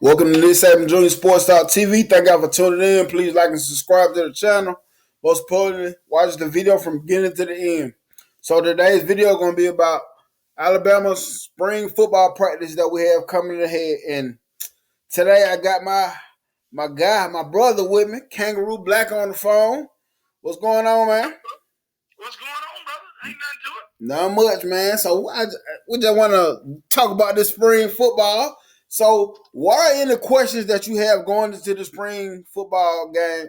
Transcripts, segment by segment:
Welcome to this segment, Junior Sports Talk TV. Thank y'all for tuning in. Please like and subscribe to the channel. Most importantly, watch the video from beginning to the end. So today's video is going to be about Alabama's spring football practice that we have coming ahead. And today I got my brother with me, Kangaroo Black on the phone. What's going on, man? What's going on, brother? Ain't nothing to it. Not much, man. So we just want to talk about this spring football. So, what are any questions that you have going into the spring football game?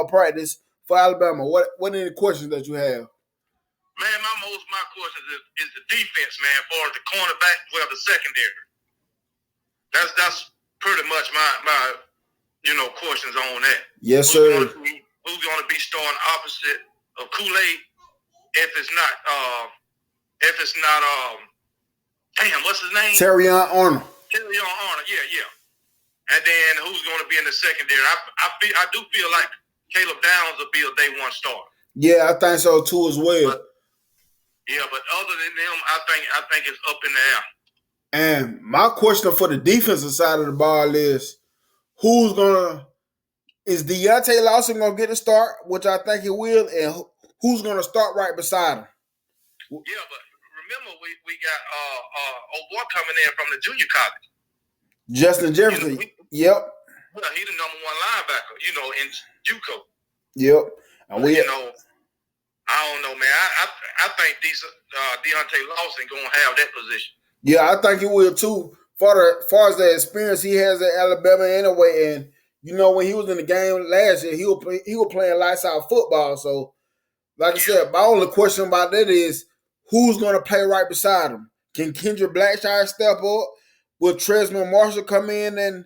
Practice for Alabama. What are any questions that you have? Man, my questions is the defense, man, for the cornerback, the secondary. That's pretty much my questions on that. Yes, sir. Who's gonna be starting opposite of Kool-Aid if it's not what's his name? Terrion Arnold. Yeah. And then who's going to be in the secondary? I do feel like Caleb Downs will be a day one starter. Yeah, I think so too as well. But other than them, I think it's up in the air. And my question for the defensive side of the ball is is Deontay Lawson gonna get a start, which I think he will, and who's gonna start right beside him? Yeah, but remember we got old boy coming in from the junior college. Justin Jefferson. Yep. Well, he's the number one linebacker, in JUCO. Yep. And I don't know, man. I think Deontay Lawson gonna have that position. Yeah, I think he will too. Far as the experience he has at Alabama anyway, and when he was in the game last year, he was playing lights out football. So, like I said, my only question about that is who's going to play right beside him? Can Kendrick Blackshire step up? Will Tresman Marshall come in and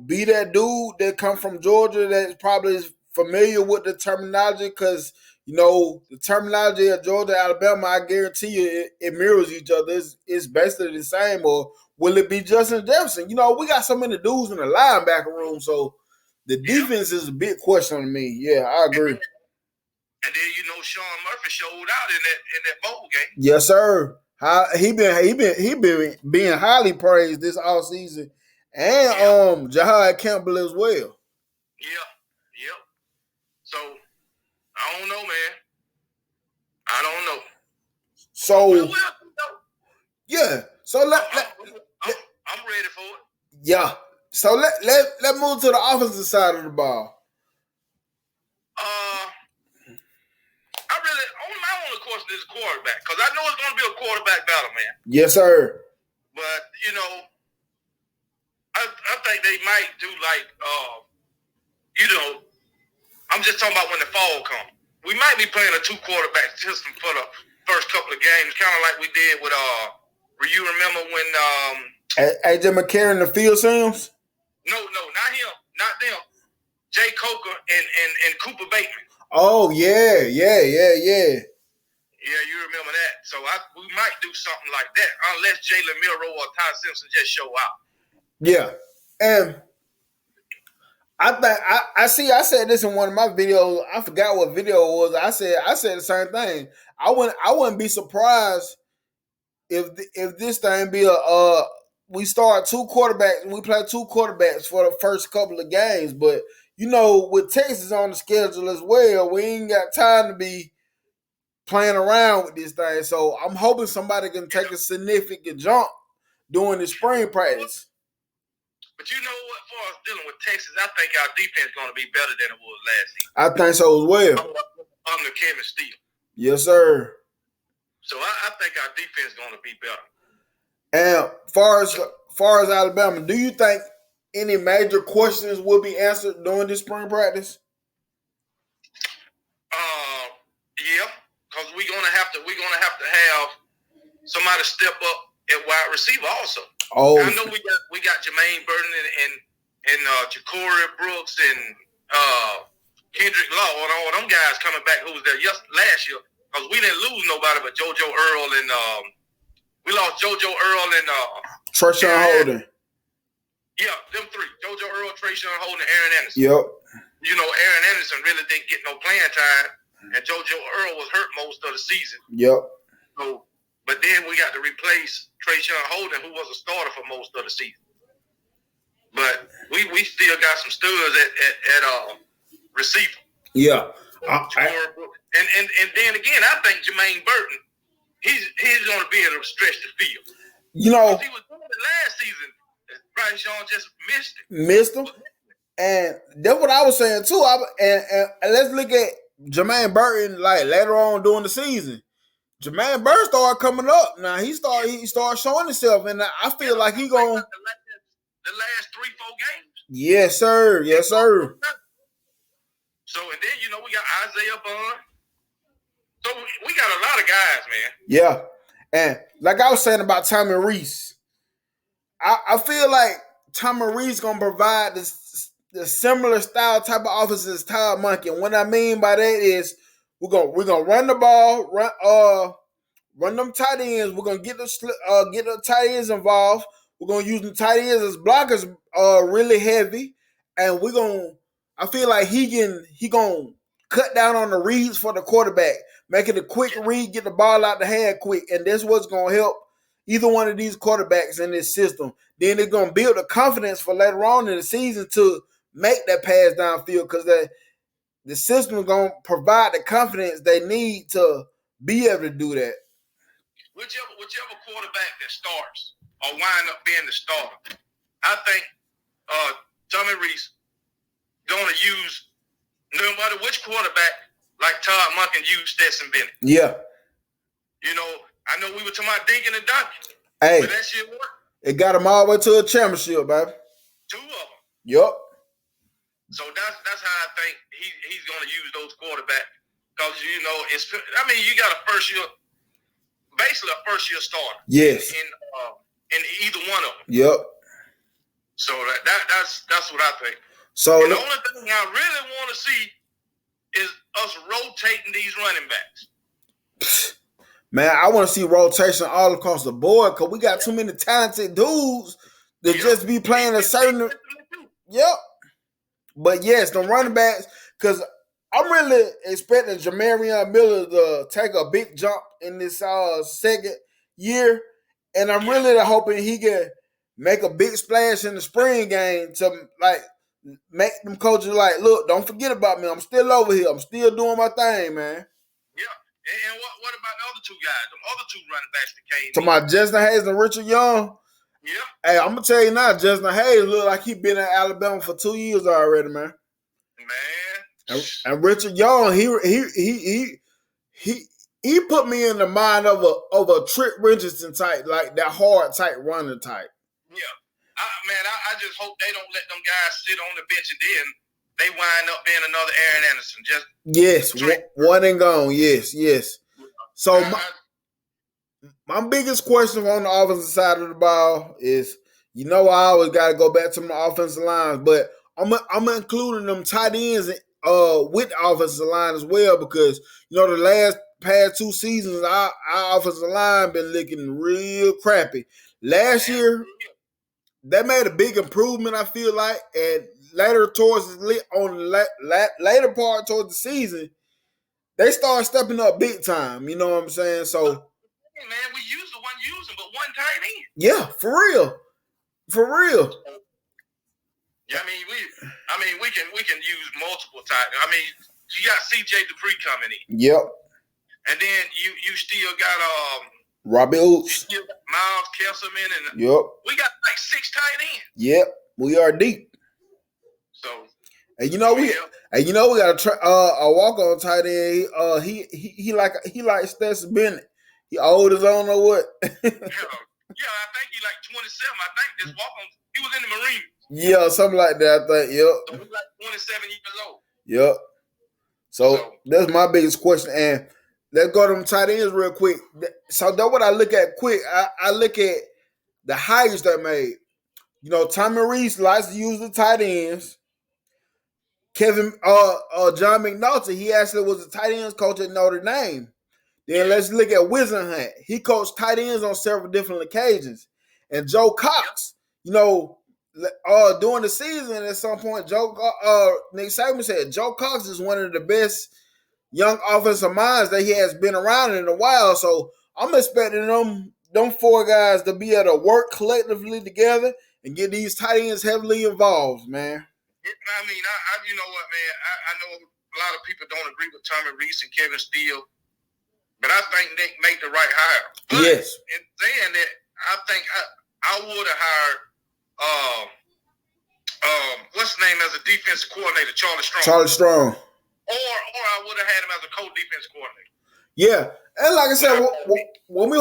be that dude that come from Georgia that probably is familiar with the terminology? Because the terminology of Georgia, Alabama, I guarantee you it mirrors each other. It's basically the same. Or will it be Justin Jefferson? We got so many dudes in the linebacker room, so the defense is a big question to me. Yeah, I agree. And then Sean Murphy showed out in that bowl game. Yes, sir. He been being highly praised this offseason. And Jahad Campbell as well. Yeah. So I don't know, man. I don't know. So yeah. So I'm ready for it. Yeah. So let move to the offensive side of the ball. My only question is quarterback, because I know it's going to be a quarterback battle, man. Yes, sir. But I think they might do I'm just talking about when the fall comes. We might be playing a 2 quarterback system for the first couple of games, kind of like we did with you remember when AJ McCarron and Phil Sims? No, not him, not them. Jay Coker and Cooper Bateman. Oh yeah. Yeah, you remember that. So we might do something like that, unless Jalen Milroe or Ty Simpson just show out. Yeah, and I think I said this in one of my videos. I forgot what video it was. I said the same thing. I wouldn't be surprised if this thing be we start 2 quarterbacks and we play 2 quarterbacks for the first couple of games, but with Texas on the schedule as well, we ain't got time to be playing around with this thing. So I'm hoping somebody can take a significant jump during the spring practice. But you know what? For us dealing with Texas, I think our defense is going to be better than it was last season. I think so as well. Under Kevin Steele. Yes, sir. So I think our defense is going to be better. And far as Alabama, do you think any major questions will be answered during this spring practice? Yeah, because we're gonna have to have somebody step up at wide receiver also. Oh, I know we got Jermaine Burton and Ja'Cory Brooks and Kendrick Law and all them guys coming back who was there last year, because we didn't lose nobody but JoJo Earl and we lost JoJo Earl and Trayshawn Holden. Yeah, them 3. JoJo Earl, Trayshawn Holden, and Aaron Anderson. Yep. Aaron Anderson really didn't get no playing time, and JoJo Earl was hurt most of the season. Yep. So, but then we got to replace Trayshawn Holden, who was a starter for most of the season. we still got some studs at receiver. Yeah. And then again, I think Jermaine Burton, he's going to be able to stretch the field. You know, he was doing it last season. Bryce Young just missed it. Missed him. And that's what I was saying too. And let's look at Jermaine Burton like later on during the season. Jermaine Burton started coming up. Now he started showing himself, and I feel like he going the last 3-4 games. Yes, sir. Yes, sir. So and then we got Isaiah Bond. So we got a lot of guys, man. Yeah, and like I was saying about Tommy Reese, I feel like Tommy Reese gonna provide the similar style type of offense as Todd Monken. And what I mean by that is we're gonna run the ball, run them tight ends. We're gonna get the tight ends involved. We're gonna use the tight ends as blockers, really heavy, and I feel like he gonna cut down on the reads for the quarterback, make it a quick read, get the ball out the hand quick, and that's what's gonna help either one of these quarterbacks in this system. Then they're gonna build the confidence for later on in the season to make that pass downfield because the system is gonna provide the confidence they need to be able to do that. Whichever quarterback that starts or wind up being the starter, I think Tommy Reese gonna use no matter which quarterback, like Todd Monken used Stetson Bennett. Yeah. I know we were talking about Dinkin and Duncan. Hey, but that shit worked. It got them all the way to a championship, baby. 2 of them. Yup. So that's how I think he's going to use those quarterbacks because you got a first year starter. Yes. In either one of them. Yep. So that's what I think. So the only thing I really want to see is us rotating these running backs. Man, I want to see rotation all across the board because we got too many talented dudes that just be playing a certain. Yep. But yes, the running backs, because I'm really expecting Jamarion Miller to take a big jump in this second year, and I'm really hoping he can make a big splash in the spring game to make them coaches look, don't forget about me. I'm still over here. I'm still doing my thing, man. Yeah. And what about the other 2 guys? The other 2 running backs that came to my Justin Hayes and Richard Young. Yeah. Hey, I'm gonna tell you now, Justin Hayes look like he been in Alabama for 2 years already, man. And Richard Young, he put me in the mind of a Trent Richardson type, like that hard type runner type. Yeah. I just hope they don't let them guys sit on the bench and then they wind up being another Aaron Anderson. One and gone. Yes. So my biggest question on the offensive side of the ball is, I always got to go back to my offensive lines, but I'm including them tight ends with the offensive line as well because the past 2 seasons our offensive line been looking real crappy. Last year they made a big improvement, I feel like, and later towards later part towards the season, they started stepping up big time. You know what I'm saying? So, hey man, we used to one using, but one tight end. Yeah, for real. Yeah, we can use multiple tight. You got CJ Dupree coming in. Yep. And then you still got Robbie Oops. Miles Kesselman and yep. We got 6 tight ends. Yep, we are deep. So and we got a walk on tight end. He like Stetson Bennett. He old as I don't know what. Yeah, I think he 27. I think this walk on. He was in the Marines. Yeah, something like that. I think. Yep. So he's 27 years old. Yep. So that's my biggest question. And let's go to them tight ends real quick. So that's what I look at quick. I look at the hires they made. Tommy Reese likes to use the tight ends. John McNulty, he actually was a tight ends coach at Notre Dame. Then let's look at Wisenhunt. He coached tight ends on several different occasions. And Joe Cox, during the season at some point, Nick Saban said Joe Cox is one of the best young offensive minds that he has been around in a while. So I'm expecting them 4 guys to be able to work collectively together and get these tight ends heavily involved, man. I mean, you know what, man? I know a lot of people don't agree with Tommy Reese and Kevin Steele, but I think they make the right hire. But yes. In saying that, I think I would have hired what's his name as a defensive coordinator, Charlie Strong. Charlie Strong. Or I would have had him as a co-defense coordinator. Yeah, and like I said, when we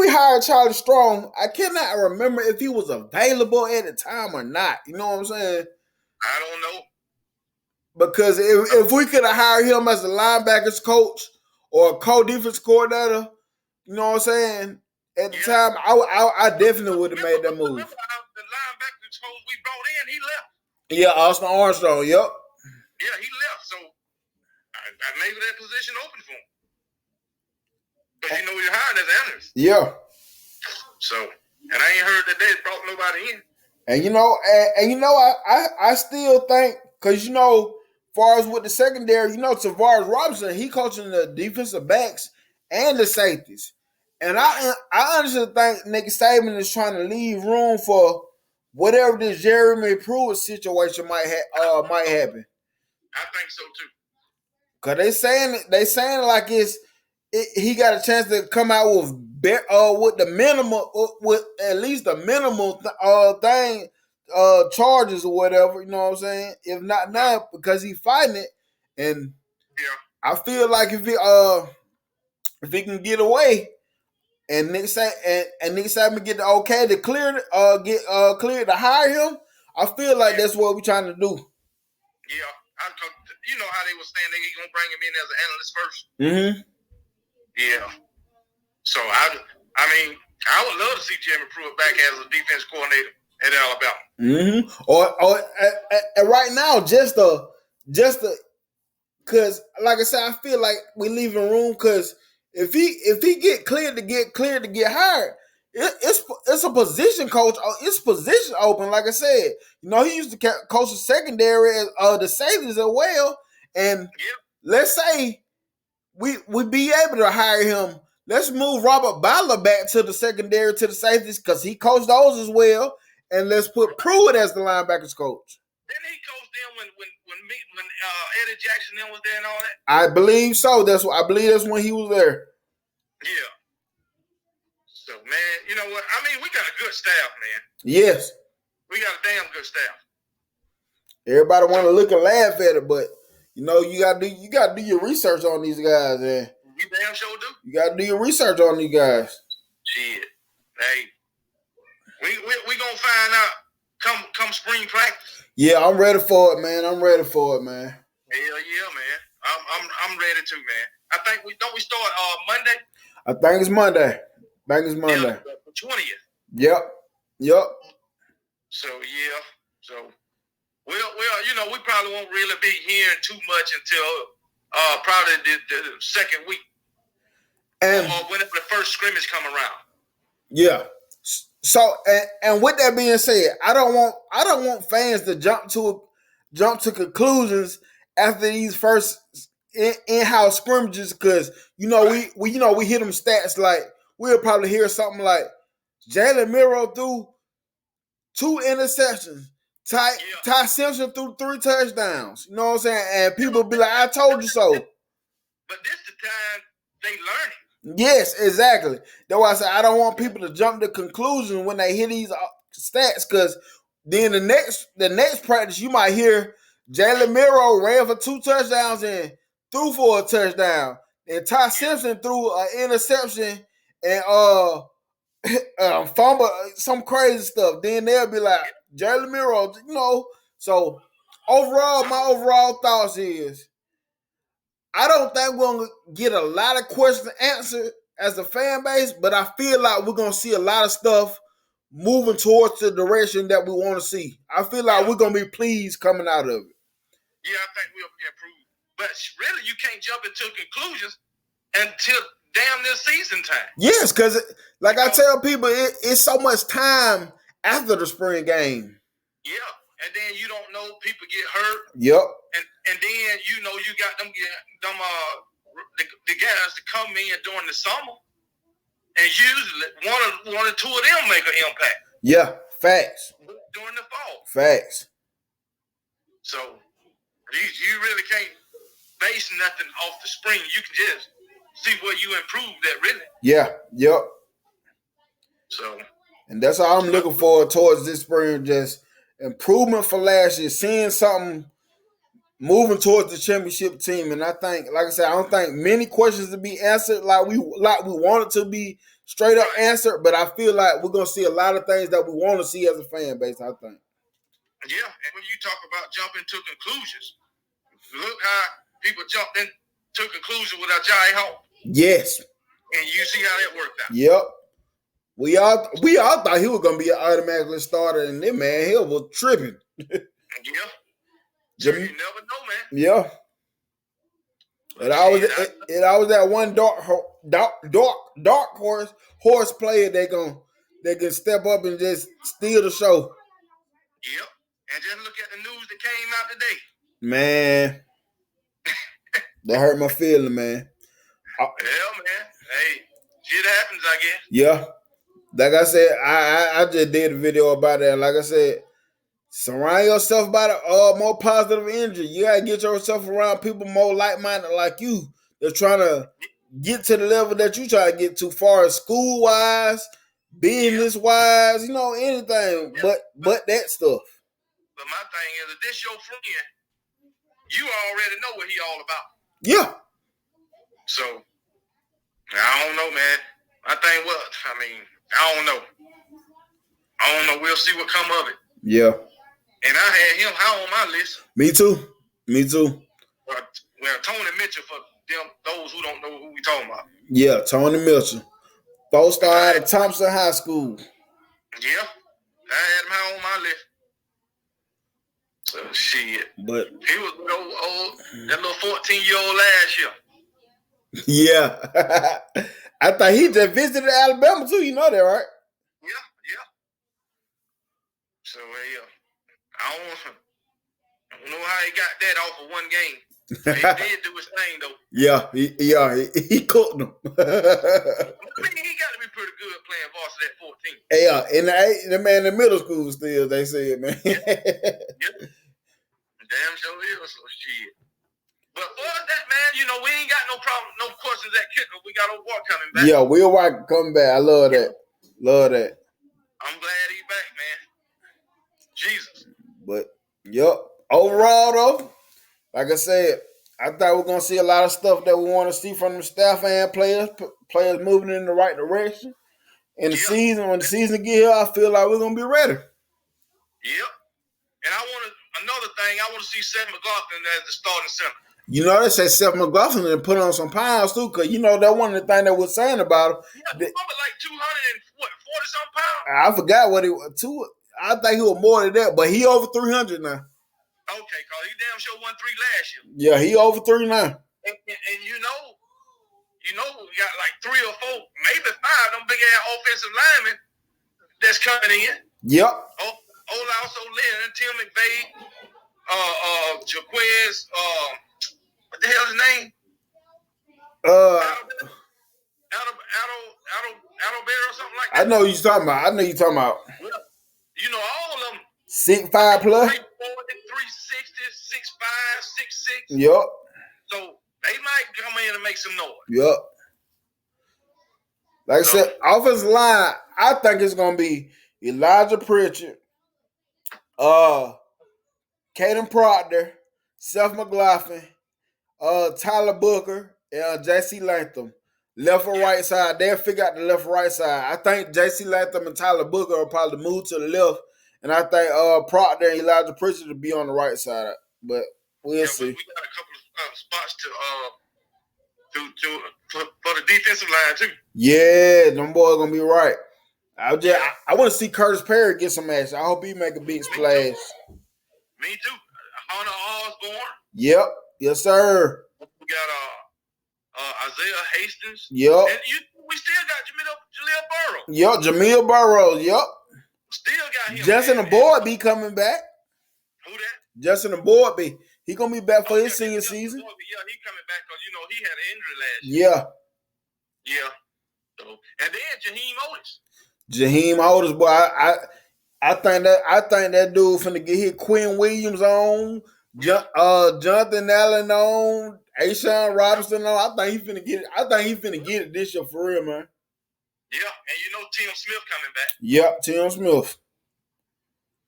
hired Charlie Strong, I cannot remember if he was available at the time or not. You know what I'm saying? I don't know. Because if we could have hired him as a linebackers coach or a co-defense coordinator, you know what I'm saying? At the time, I definitely would have made that move. Remember the linebackers coach we brought in, he left. Yeah, Austin Armstrong, yep. Yeah, he left, so I made that position open for him. Because you know you're hiring as analyst. Yeah. So, and I ain't heard that they brought nobody in. And I still think, because far as with the secondary, Tavares Robinson, he coaching the defensive backs and the safeties. And I honestly think Nick Saban is trying to leave room for whatever this Jeremy Pruitt situation might happen. I think so too. Cause they saying like he got a chance to come out with the minimum, with at least the minimal thing, charges or whatever. You know what I'm saying? If not now, because he's fighting it, and I feel like if he can get away, and Nick Saban get the okay to clear to hire him, I feel like that's what we're trying to do. Yeah, you know how they were saying they gonna bring him in as an analyst first. Mm-hmm. Yeah. So I would love to see Jeremy Pruitt back as a defense coordinator at Alabama. Mm-hmm. Or right now, just because, like I said, I feel like we're leaving room because if he get cleared to get hired, it's a position coach. It's position open. Like I said, he used to coach the secondary, the safeties as well. And let's say we be able to hire him. Let's move Robert Butler back to the secondary, to the safeties, because he coached those as well. And let's put Pruitt as the linebackers coach. Didn't he coach them when Eddie Jackson then was there and all that? I believe so. I believe that's when he was there. Yeah. So, man, you know what? I mean, we got a good staff, man. Yes. We got a damn good staff. Everybody want to look and laugh at it, but you gotta do your research on these guys, man. You damn sure do. You gotta do your research on these guys. Shit. Hey, we gonna find out come spring practice. Yeah, I'm ready for it, man. Hell yeah, man. I'm ready too, man. I think we start Monday. I think it's Monday. Yeah, the 20th. Yep. So yeah. So we probably won't really be hearing too much until probably the second week, and or whenever the first scrimmage come around. Yeah. So and with that being said, I don't want fans to jump to conclusions after these first in-house scrimmages, because we hit them stats like we'll probably hear something like Jalen Miro threw 2 interceptions. Ty Simpson threw 3 touchdowns. You know what I'm saying? And people be like, I told you so. But this the time they learning. Yes, exactly. That's why I say I don't want people to jump to conclusions when they hear these stats, because then the next practice you might hear Jalen Miro ran for 2 touchdowns and threw for a touchdown. And Ty Simpson threw an interception and fumble, some crazy stuff. Then they'll be like, Jalen Miro, So my overall thoughts is, I don't think we're going to get a lot of questions answered as a fan base, but I feel like we're going to see a lot of stuff moving towards the direction that we want to see. I feel like we're going to be pleased coming out of it. Yeah, I think we'll improve. But really, you can't jump into conclusions until damn near season time. Yes, because like I tell people, it's so much time after the spring game. Yeah, and then you don't know, people get hurt. Yep. And then you got them the guys to come in during the summer, and usually one or two of them make an impact. Yeah, Facts. during the fall. Facts. So you really can't base nothing off the spring. You can just see where you improved at, really. Yeah. Yep. So. And that's all I'm looking forward towards this spring. Just improvement for last year. Seeing something moving towards the championship team. And I think, like I said, I don't think many questions to be answered like we want it to be straight up answered. But I feel like we're gonna see a lot of things that we want to see as a fan base, I think. Yeah, and when you talk about jumping to conclusions, look how people jumped into conclusions with Ajayi Hall. Yes. And you see how that worked out. Yep. We all thought he was gonna be an automatically starter, and then man, he was tripping. Yeah. So you never know, man. Yeah. It always that one dark horse player that can step up and just steal the show. Yep. And just look at the news that came out today. Man. That hurt my feeling, man. Well, man. Hey, shit happens, I guess. Yeah. Like I said, I just did a video about that. Like I said, surround yourself by the more positive energy. You gotta get yourself around people more like-minded like you. They're trying to get to the level that you try to get to, far as school-wise, business-wise, anything but that stuff. But my thing is, if this your friend, you already know what he all about. Yeah. So, I don't know, man. I don't know. We'll see what come of it. Yeah. And I had him high on my list. Me too. Well, Tony Mitchell, for those who don't know who we talking about. Yeah, Tony Mitchell. 4-star out of Thompson High School. Yeah. I had him high on my list. So, shit. But he was that little 14-year-old last year. Yeah. I thought he just visited Alabama too. You know that, right? Yeah. So, yeah. I don't know how he got that off of one game. He did do his thing, though. Yeah, he cooked them. I mean, he got to be pretty good playing varsity at 14. Yeah, and the man in middle school still, they said, man. Yeah. Damn sure is, so shit. But for that, man, we ain't got no problem, no questions at kicker. We got O'Rourke coming back. Yeah, Will White coming back. I love that. Love that. I'm glad he's back, man. Jesus. But, yep. Overall, though, like I said, I thought we're going to see a lot of stuff that we want to see from the staff and players moving in the right direction. And the season, when the season get here, I feel like we're going to be ready. Yep. And another thing, I want to see Seth McLaughlin as the starting center. They say Seth McLaughlin and put on some pounds too, because that one of the things that we're saying about him. Yeah, like 240-something pounds. I forgot what he was. I think he was more than that, but he over 300 now. Okay, cause he damn sure won 3 last year. Yeah, he over 3 now. And we got like 3 or 4, maybe 5 of them big ass offensive linemen that's coming in. Yep. Also Lynn, Tim McVay, Jaquez, what the hell's his name? Adalberto or something like that. I know you're talking about. All of them. 6'5" plus. 340, 360, 6'5", 6'6". Yep. So they might come in and make some noise. Yep. Like I said, offensive line, I think it's gonna be Elijah Pritchard, Caden Proctor, Seth McLaughlin, Tyler Booker, and J.C. Latham. Left or right side. They'll figure out the left or right side. I think J.C. Latham and Tyler Booker will probably move to the left. And I think Proctor and Elijah Pritchard will be on the right side. But we'll see. We got a couple of spots for the defensive line too. Yeah, them boys gonna be right. I want to see Curtis Perry get some action. I hope he make a big splash. Me too. Hunter Osborne. Yep. Yes, sir. We got Isaiah Hastings. Yep. And we still got Jaleel Burrows. Yep, Jamil Burrows. Yep. Still got him. Justin Boyd be coming back. Who that? Justin Boyd be. He gonna be back for his senior season. Yeah, he coming back because he had an injury last year. Yeah. So, and then Jaheim Otis. Jaheim Otis, boy, I I think that dude finna get hit. Quinn Williams on, Jonathan Allen on, Ashawn Robinson on. I think he finna get it. I think he finna get it this year for real, man. Yeah, and Tim Smith coming back. Yep, Tim Smith.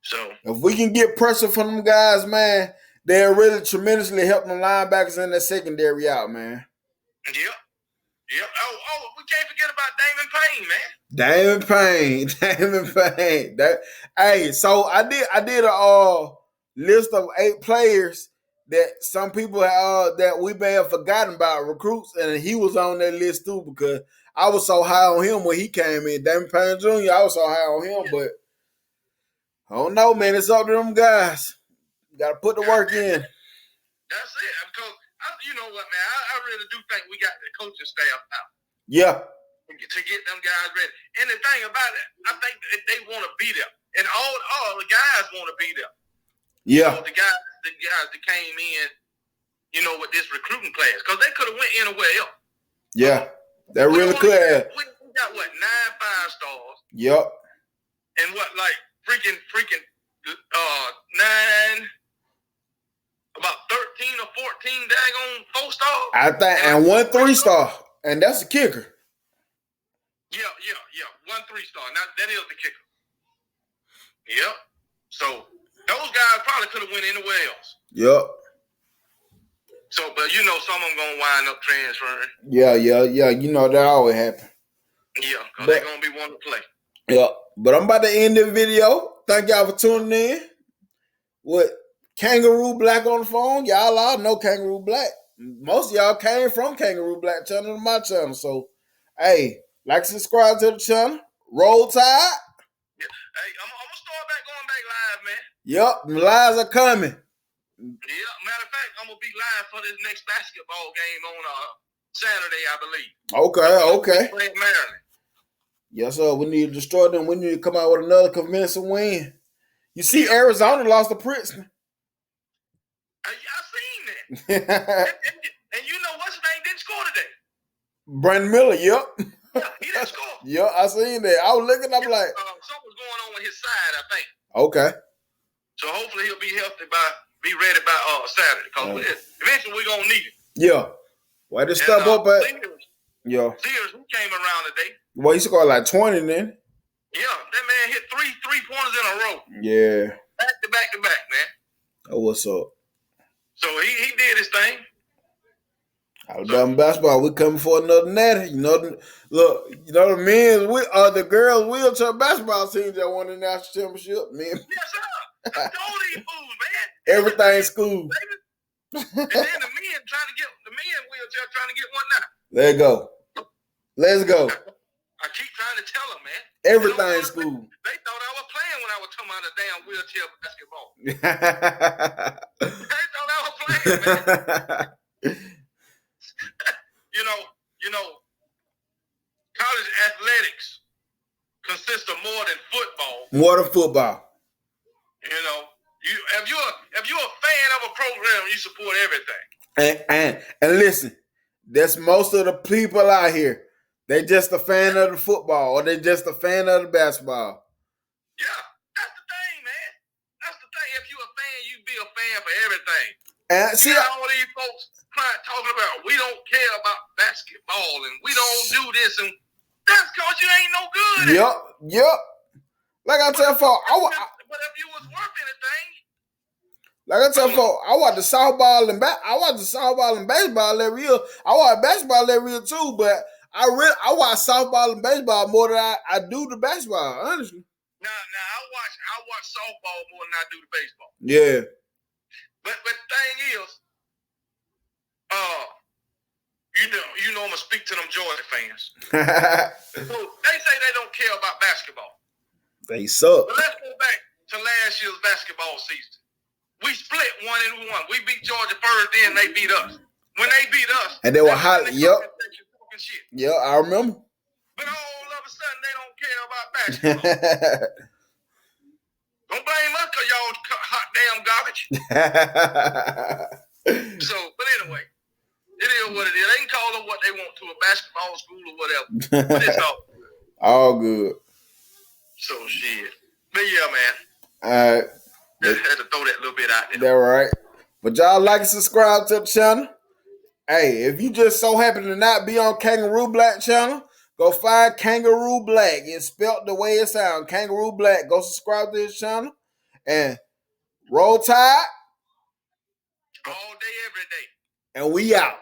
So if we can get pressure from them guys, man, they'll really tremendously help the linebackers in the secondary out, man. Yep. Oh, we can't forget about Damon Payne. Hey, so I did a list of 8 players that some people that we may have forgotten about, recruits, and he was on that list too because I was so high on him when he came in. Damon Payne Jr., I was so high on him, but I don't know, man. It's up to them guys. You got to put the work in. That's it. Because you know what, man? I really do think we got the coaching staff out. Yeah. To get them guys ready. And the thing about it, I think that they want to be there. And all the guys want to be there. Yeah. So the guys that came in, with this recruiting class. Because they could have went anywhere else. Yeah. They really could have. We got, 9 5-stars? Yep. And freaking 9... about 13 or 14 daggone 4-stars. I think, and 1 3-star, and that's the kicker. Yeah. 1 3-star. Now that is the kicker. Yep. So those guys probably could have went anywhere else. Yep. So, but some of them gonna wind up transferring. Yeah. That always happen. Yeah, because they're gonna be wanting to play. Yeah, but I'm about to end the video. Thank y'all for tuning in. With Kangaroo Black on the phone, y'all all know Kangaroo Black. Most of y'all came from Kangaroo Black channel to my channel. So, hey, subscribe to the channel. Roll Tide. Yeah. Hey, I'm gonna start going back live, man. Yep, the lives are coming. Yeah, matter of fact, I'm gonna be live for this next basketball game on Saturday, I believe. Okay. Playing Maryland. Yes, sir. We need to destroy them. We need to come out with another convincing win. You see, Arizona lost to Princeton. I seen that. and you know what's his name didn't score today? Brandon Miller, yep. Yeah, he didn't score. Yep, I seen that. I was looking, I'm like... something was going on with his side, I think. Okay. So hopefully he'll be ready by Saturday. Because eventually we're going to need him. Yeah. Why did step up at... Sears, who came around today. Well, he scored like 20 then. Yeah, that man hit three pointers in a row. Yeah. Back to back, man. Oh, what's up? So he did his thing. Alabama basketball, we coming for another natty. The men's, the girls' wheelchair basketball team that won the national championship. Man. Yes, sir. I told these fools, man. Everything's school. And then the men wheelchair trying to get one now. Let's go. I keep trying to tell them, man. Everything's school. They thought I was playing when I was talking about a damn wheelchair basketball. They thought I was playing, man. College athletics consists of more than football. More than football. If you're a fan of a program, you support everything. And listen, that's most of the people out here. They just a fan of the football, or they just a fan of the basketball. Yeah, that's the thing, man. That's the thing. If you're a fan, you be a fan for everything. And see, all these folks talking about we don't care about basketball and we don't do this, and that's because you ain't no good. Yep. Like I tell folks, but if you was worth anything. Like I tell folks, I watch the softball and baseball every year. I watch basketball every year too, but I watch softball and baseball more than I do the basketball, honestly. Now I watch softball more than I do the baseball. Yeah. But the thing is, I'm gonna speak to them Georgia fans. So they say they don't care about basketball. They suck. But let's go back to last year's basketball season. We split 1-1. We beat Georgia first, then they beat us. When they beat us, and they were hot. Yep. Shit. Yeah, I remember. But all of a sudden, they don't care about basketball. Don't blame us because y'all hot damn garbage. But anyway, it is what it is. They can call it what they want to, a basketball school or whatever. But it's all good. All good. So shit. But yeah, man. All right. Just had to throw that little bit out there. That's right. But y'all like and subscribe to the channel. Hey, if you just so happen to not be on Kangaroo Black channel, go find Kangaroo Black. It's spelled the way it sounds. Kangaroo Black. Go subscribe to his channel. And roll tide. All day, every day. And we out.